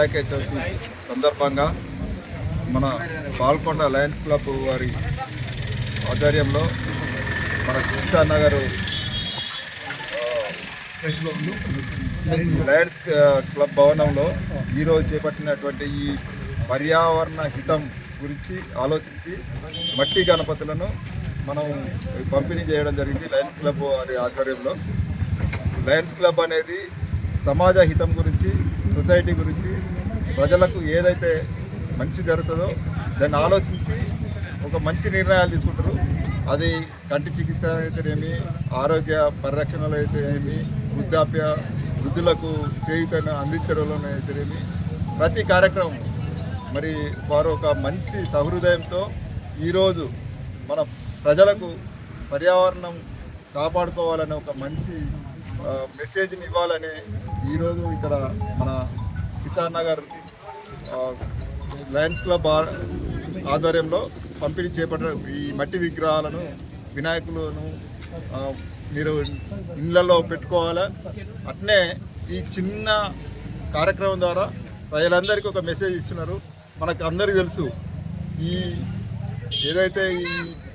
వినాయక చవితి సందర్భంగా మన Palkonda Lions club వారి ఆధ్వర్యంలో మన కిసాన్ నగర్ లయన్స్ క్లబ్ భవనంలో ఈరోజు చేపట్టినటువంటి ఈ పర్యావరణ హితం గురించి ఆలోచించి మట్టి గణపతులను మనం పంపిణీ చేయడం జరిగింది. లయన్స్ క్లబ్ వారి ఆధ్వర్యంలో లయన్స్ క్లబ్ అనేది సమాజ హితం గురించి, సొసైటీ గురించి, ప్రజలకు ఏదైతే మంచి జరుగుతుందో దాన్ని ఆలోచించి ఒక మంచి నిర్ణయాలు తీసుకుంటారు. అది కంటి చికిత్స అయితేనేమి, ఆరోగ్య పరిరక్షణలో అయితేనేమి, వృద్ధులకు చేయుతను అందించడంలో అయితేనేమి, ప్రతి కార్యక్రమం మరి వారు ఒక మంచి సహృదయంతో ఈరోజు మన ప్రజలకు పర్యావరణం కాపాడుకోవాలని ఒక మంచి మెసేజ్ని ఇవ్వాలని ఈరోజు ఇక్కడ మన కిసాన్ నగర్ లయన్స్ క్లబ్ ఆధ్వర్యంలో పంపిణీ చేపట్టిన ఈ మట్టి విగ్రహాలను, వినాయకులను మీరు ఇళ్లలో పెట్టుకోవాలా. అట్నే ఈ చిన్న కార్యక్రమం ద్వారా ప్రజలందరికీ ఒక మెసేజ్ ఇస్తున్నారు. మనకు అందరికీ తెలుసు, ఈ ఏదైతే ఈ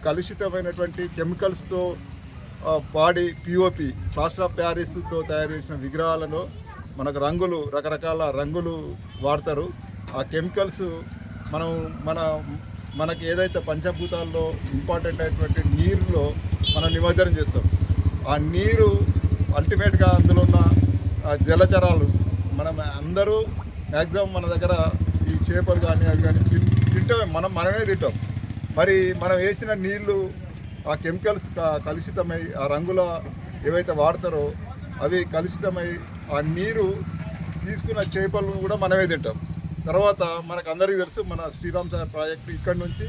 కలుషితమైనటువంటి కెమికల్స్తో వాడి పిఓపి ప్లాస్టర్ ఆఫ్ ప్యారిస్తో తయారు చేసిన విగ్రహాలను మనకు రకరకాల రంగులు వాడతారు. ఆ కెమికల్స్ మనకి ఏదైతే పంచభూతాల్లో ఇంపార్టెంట్ అయినటువంటి నీరులో మనం నిమజ్జనం చేస్తాం. ఆ నీరు అల్టిమేట్గా అందులో ఉన్న జలచరాలు మనం అందరూ మ్యాక్సిమం మన దగ్గర ఈ చేపలు కానీ అవి కానీ తింటామే, మనమే తింటాం. మరి మనం వేసిన నీళ్లు ఆ కెమికల్స్ కలుషితమై ఆ రంగుల ఏవైతే వాడతారో అవి కలుషితమై ఆ నీరు తీసుకున్న చేపలను కూడా మనమే తింటాం. తర్వాత మనకు అందరికీ తెలుసు, మన శ్రీరామ్ సాగర్ ప్రాజెక్టు ఇక్కడ నుంచి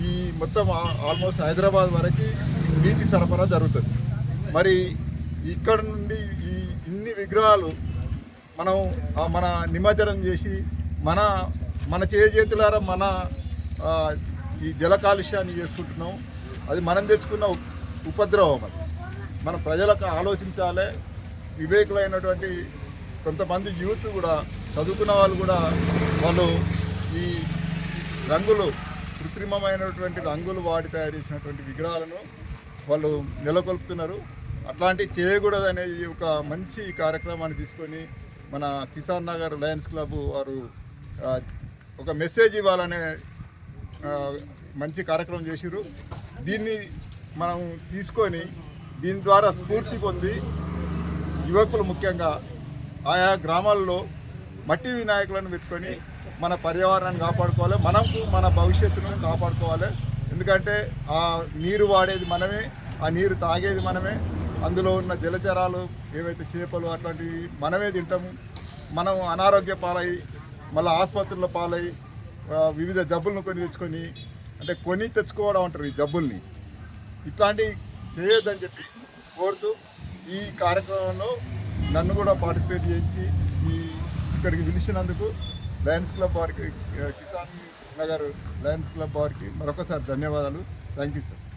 ఈ మొత్తం ఆల్మోస్ట్ హైదరాబాద్ వరకు నీటి సరఫరా జరుగుతుంది. మరి ఇక్కడ నుండి ఈ ఇన్ని విగ్రహాలు మన నిమజ్జనం చేసి మన చేతులారా మన ఈ జల కాలుష్యాన్ని చేసుకుంటున్నాం. అది మనం తెచ్చుకున్న ఉపద్రవం. అది మన ప్రజలకు ఆలోచించాలి. వివేకులైనటువంటి కొంతమంది యూత్ కూడా, చదువుకున్న వాళ్ళు కూడా, వాళ్ళు ఈ కృత్రిమమైనటువంటి రంగులు వాడి తయారు చేసినటువంటి విగ్రహాలను వాళ్ళు నెలకొల్పుతున్నారు. అట్లాంటివి చేయకూడదనేది ఒక మంచి కార్యక్రమాన్ని తీసుకొని మన కిసాన్ నగర్ లయన్స్ క్లబ్ వారు ఒక మెసేజ్ ఇవ్వాలనే మంచి కార్యక్రమం చేసిర్రు. దీన్ని మనం తీసుకొని దీని ద్వారా స్ఫూర్తి పొంది యువకులు ముఖ్యంగా ఆయా గ్రామాల్లో మట్టి వినాయకులను పెట్టుకొని మన పర్యావరణాన్ని కాపాడుకోవాలి, మన భవిష్యత్తును కాపాడుకోవాలి. ఎందుకంటే ఆ నీరు వాడేది మనమే, ఆ నీరు తాగేది మనమే, అందులో ఉన్న జలచరాలు ఏవైతే చేపలు అట్లాంటివి మనమే తింటాము. మనం అనారోగ్య పాలై మళ్ళీ ఆసుపత్రుల పాలై వివిధ జబ్బులను కొని తెచ్చుకోవడం అంటారు ఈ జబ్బుల్ని. ఇట్లాంటివి చేయొద్దని చెప్పి కోరుతూ ఈ కార్యక్రమంలో నన్ను కూడా పార్టిసిపేట్ చేయించి ఇక్కడికి పిలిచినందుకు లయన్స్ క్లబ్ వారికి, కిసాన్ నగర్ లయన్స్ క్లబ్ వారికి మరొకసారి ధన్యవాదాలు. Thank you sir.